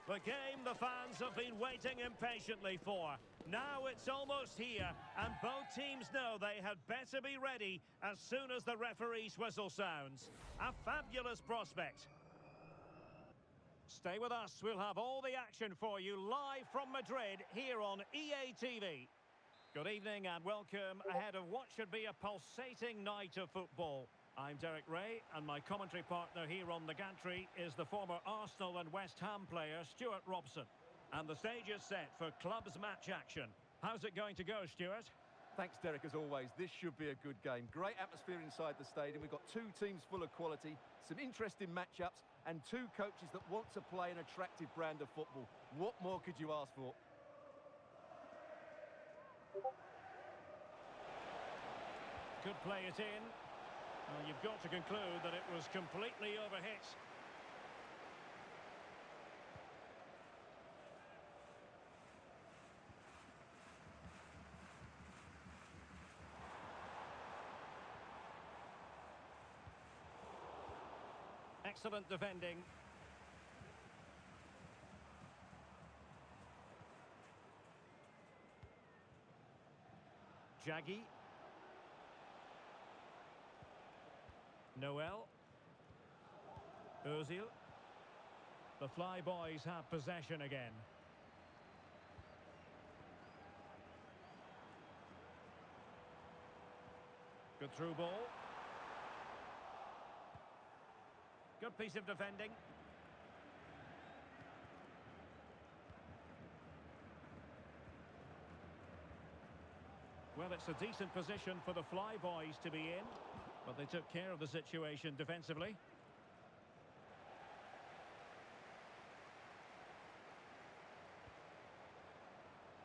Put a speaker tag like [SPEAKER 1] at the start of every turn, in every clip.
[SPEAKER 1] The game the fans have been waiting impatiently for. Now it's almost here, and both teams know they had better be ready as soon as the referee's whistle sounds. A fabulous prospect. Stay with us, we'll have all the action for you live from Madrid here on EA TV. Good evening and welcome ahead of what should be a pulsating night of football. I'm Derek Ray, and my commentary partner here on the gantry is the former Arsenal and West Ham player Stuart Robson. And the stage is set for clubs match action. How's it going to go, Stuart?
[SPEAKER 2] Thanks, Derek, as always. This should be a good game. Great atmosphere inside the stadium. We've got two teams full of quality, some interesting matchups, and two coaches that want to play an attractive brand of football. What more could you ask for?
[SPEAKER 1] Could play it in. Well, you've got to conclude that it was completely overhit. Excellent defending. Jaggi. Noel. Ozil. The Fly Boys have possession again. Good through ball. Good piece of defending. Well, it's a decent position for the Fly Boys to be in, but they took care of the situation defensively.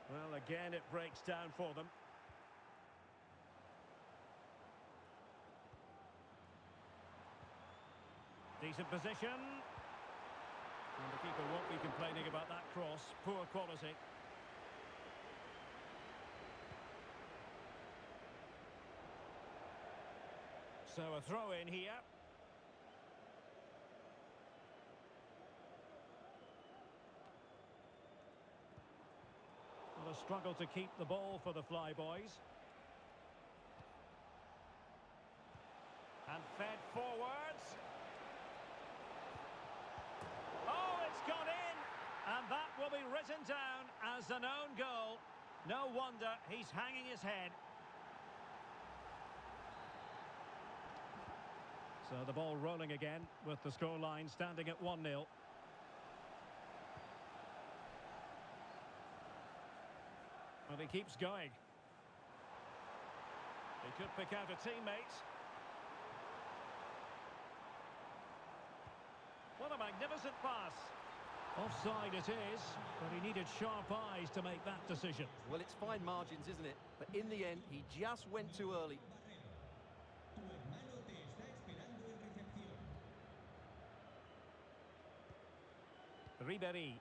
[SPEAKER 1] Well, again, it breaks down for them. Decent position. And the keeper won't be complaining about that cross. Poor quality. So a throw in here. Well, a struggle to keep the ball for the Fly Boys. And fed forwards. Oh, it's gone in! And that will be written down as an own goal. No wonder he's hanging his head. So the ball rolling again with the scoreline standing at 1-0. Well, he keeps going. He could pick out a teammate. What a magnificent pass. Offside it is, but he needed sharp eyes to make that decision.
[SPEAKER 2] Well, it's fine margins, isn't it? But in the end, he just went too early.
[SPEAKER 1] Ribéry.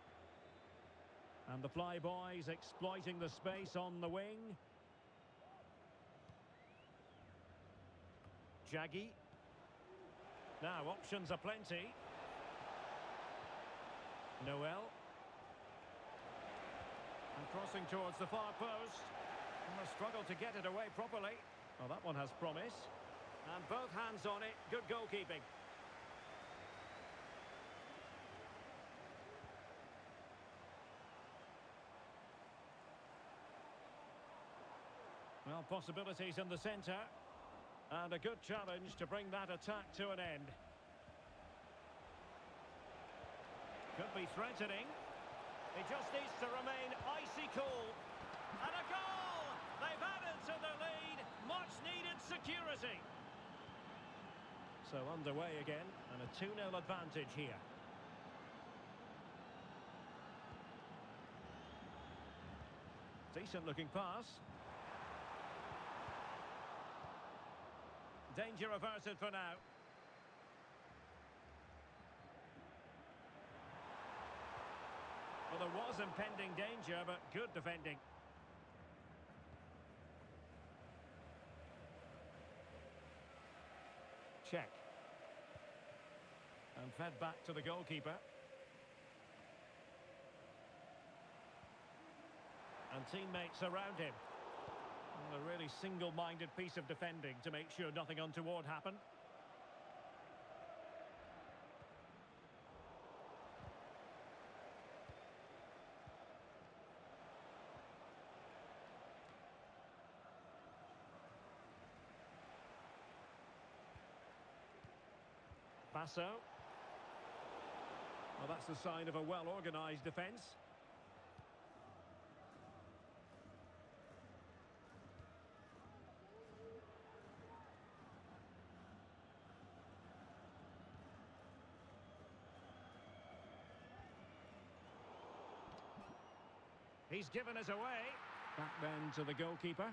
[SPEAKER 1] And the Fly Boys exploiting the space on the wing. Jaggi. Now, options are plenty. Noel. And crossing towards the far post. And a struggle to get it away properly. Well, that one has promise. And both hands on it. Good goalkeeping. Well, possibilities in the centre. And a good challenge to bring that attack to an end. Could be threatening. He just needs to remain icy cool. And a goal! They've added to the lead. Much needed security. So underway again, and a 2-0 advantage here. Decent looking pass. Danger averted for now. Well, there was impending danger, but good defending. Check. And fed back to the goalkeeper. And teammates around him. Well, a really single-minded piece of defending to make sure nothing untoward happened. Passo. Well, that's the sign of a well-organised defence. He's given us away. Back then to the goalkeeper.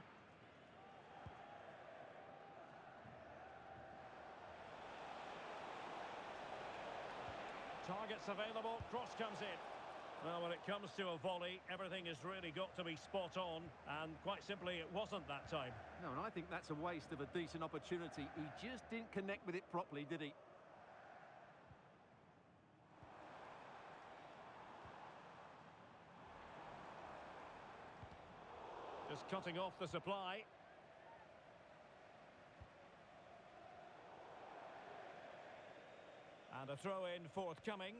[SPEAKER 1] Targets available, cross comes in. Well, when it comes to a volley, everything has really got to be spot on, and quite simply, it wasn't that time.
[SPEAKER 2] No, and I think that's a waste of a decent opportunity. He just didn't connect with it properly, did he?
[SPEAKER 1] Just cutting off the supply. And a throw-in forthcoming.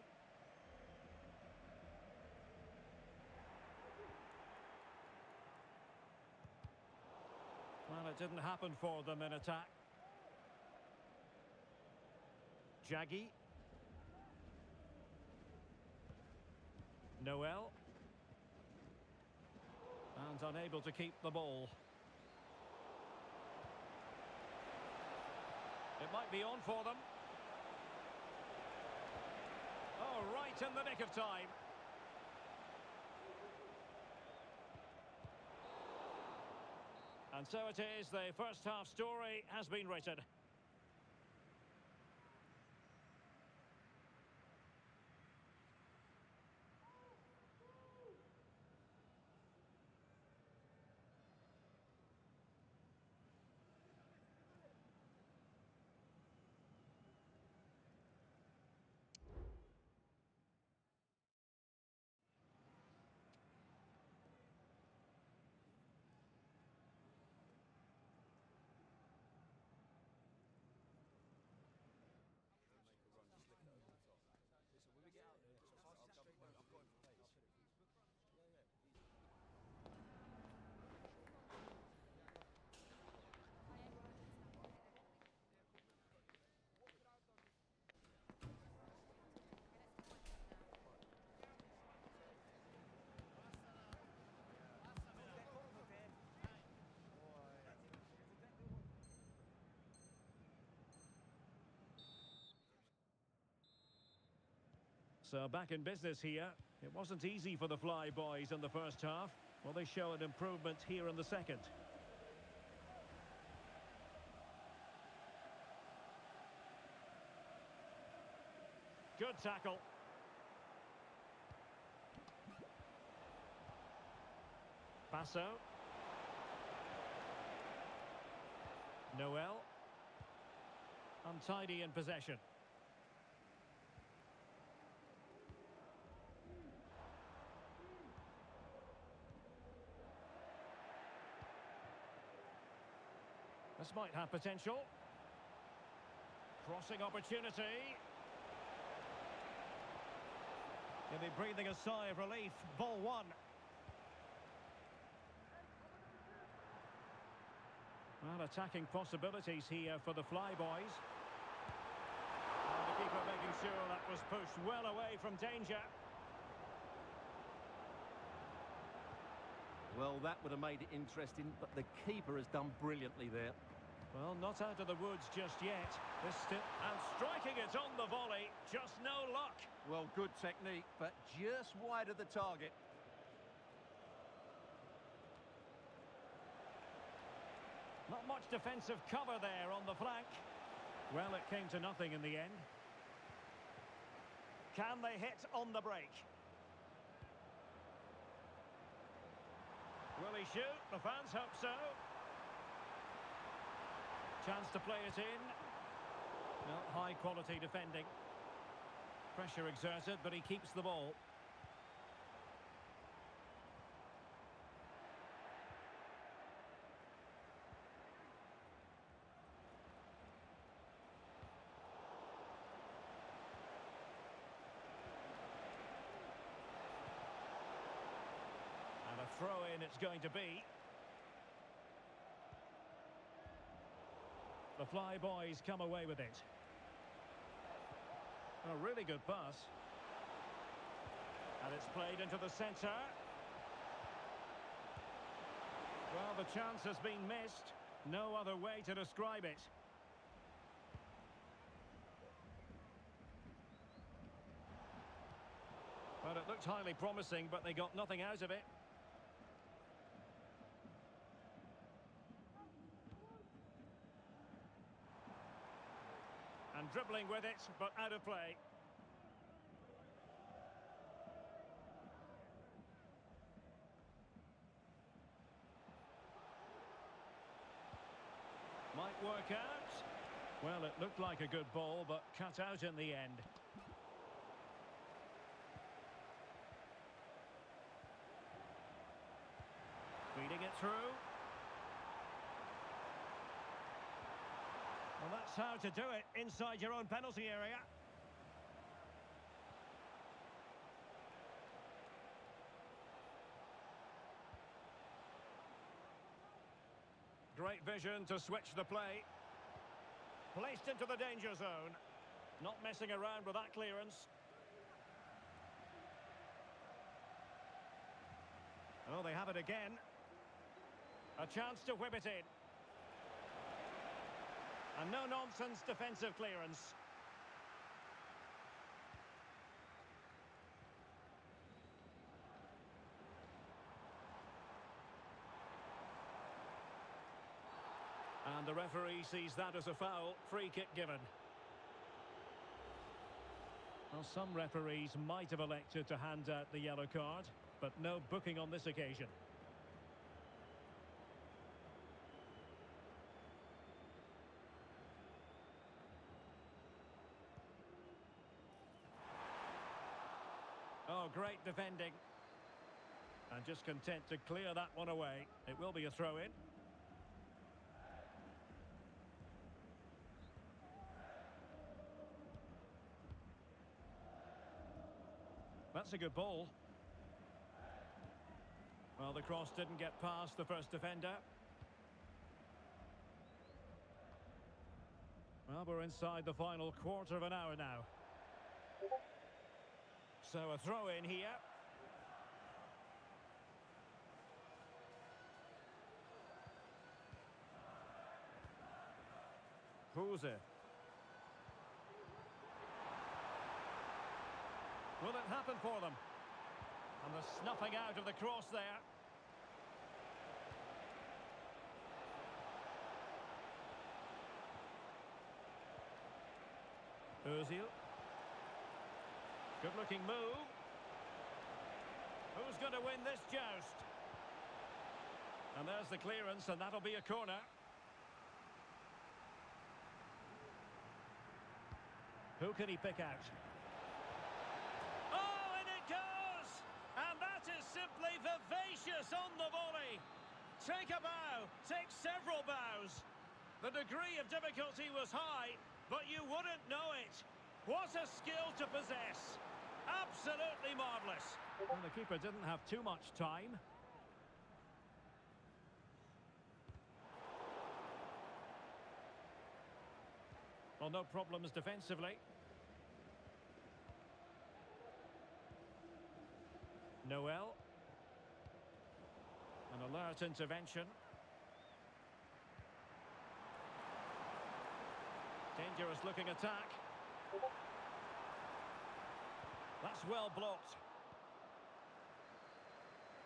[SPEAKER 1] Well, it didn't happen for them in attack. Jaggi. Noel. And unable to keep the ball. It might be on for them. Oh, right in the nick of time. And so it is, the first half story has been written. So back in business here. It wasn't easy for the Fly Boys in the first half. Well, they show an improvement here in the second. Good tackle. Passo. Noel. Untidy in possession. This might have potential. Crossing opportunity. He'll be breathing a sigh of relief. Ball one. Well, attacking possibilities here for the Fly Boys. And the keeper making sure that was pushed well away from danger.
[SPEAKER 2] Well, that would have made it interesting, but the keeper has done brilliantly there.
[SPEAKER 1] Well, not out of the woods just yet. This still and striking it on the volley, just no luck.
[SPEAKER 2] Well, good technique, but just wide of the target.
[SPEAKER 1] Not much defensive cover there on the flank. Well, it came to nothing in the end. Can they hit on the break? Will he shoot? The fans hope so. Chance to play it in. Well, high quality defending. Pressure exerted, but he keeps the ball. throw-in it's going to be. The Fly Boys come away with it. A really good pass. And it's played into the centre. Well, the chance has been missed. No other way to describe it. Well, it looked highly promising, but they got nothing out of it. And dribbling with it, but out of play. Might work out. Well, it looked like a good ball, but cut out in the end. Feeding it through. Well, that's how to do it, inside your own penalty area. Great vision to switch the play. Placed into the danger zone. Not messing around with that clearance. Oh, they have it again. A chance to whip it in. And no-nonsense defensive clearance. And the referee sees that as a foul. Free kick given. Well, some referees might have elected to hand out the yellow card, but no booking on this occasion. Oh, great defending. And just content to clear that one away. It will be a throw-in. That's a good ball. Well, the cross didn't get past the first defender. Well, we're inside the final quarter of an hour now. So a throw in here. Who's it? Will it happen for them? And the snuffing out of the cross there. Ozil. Good-looking move. Who's going to win this joust? And there's the clearance, and that'll be a corner. Who can he pick out? Oh, and it goes! And that is simply vivacious on the volley. Take a bow, take several bows. The degree of difficulty was high, but you wouldn't know it. What a skill to possess. Absolutely marvellous. Well, the keeper didn't have too much time. Well, no problems defensively. Noel. An alert intervention. Dangerous looking attack. That's well blocked.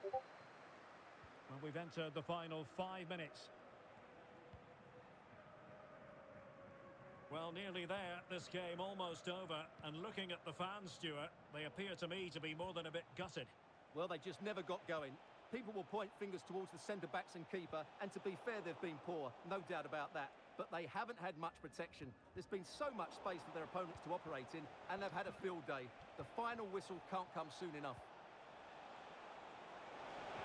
[SPEAKER 1] Well, we've entered the final 5 minutes. Well, nearly there. This game almost over. And looking at the fans, Stuart, they appear to me to be more than a bit gutted.
[SPEAKER 2] Well, they just never got going. People will point fingers towards the centre-backs and keeper, and to be fair, they've been poor, no doubt about that. But they haven't had much protection. There's been so much space for their opponents to operate in, and they've had a field day. The final whistle can't come soon enough.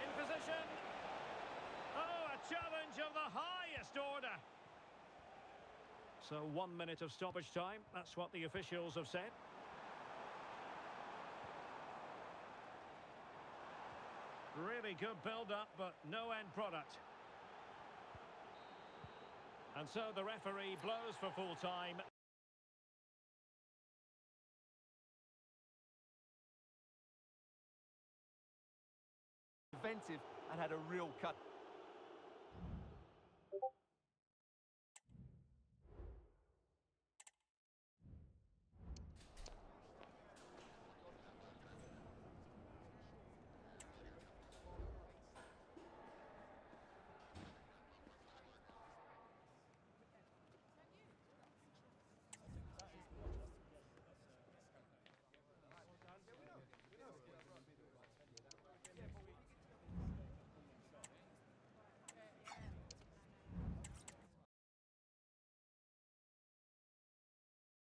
[SPEAKER 1] In position. Oh, a challenge of the highest order. So 1 minute of stoppage time. That's what the officials have said. Really good build-up, but no end product. And so the referee blows for full-time.
[SPEAKER 2] Inventive and had a real cut.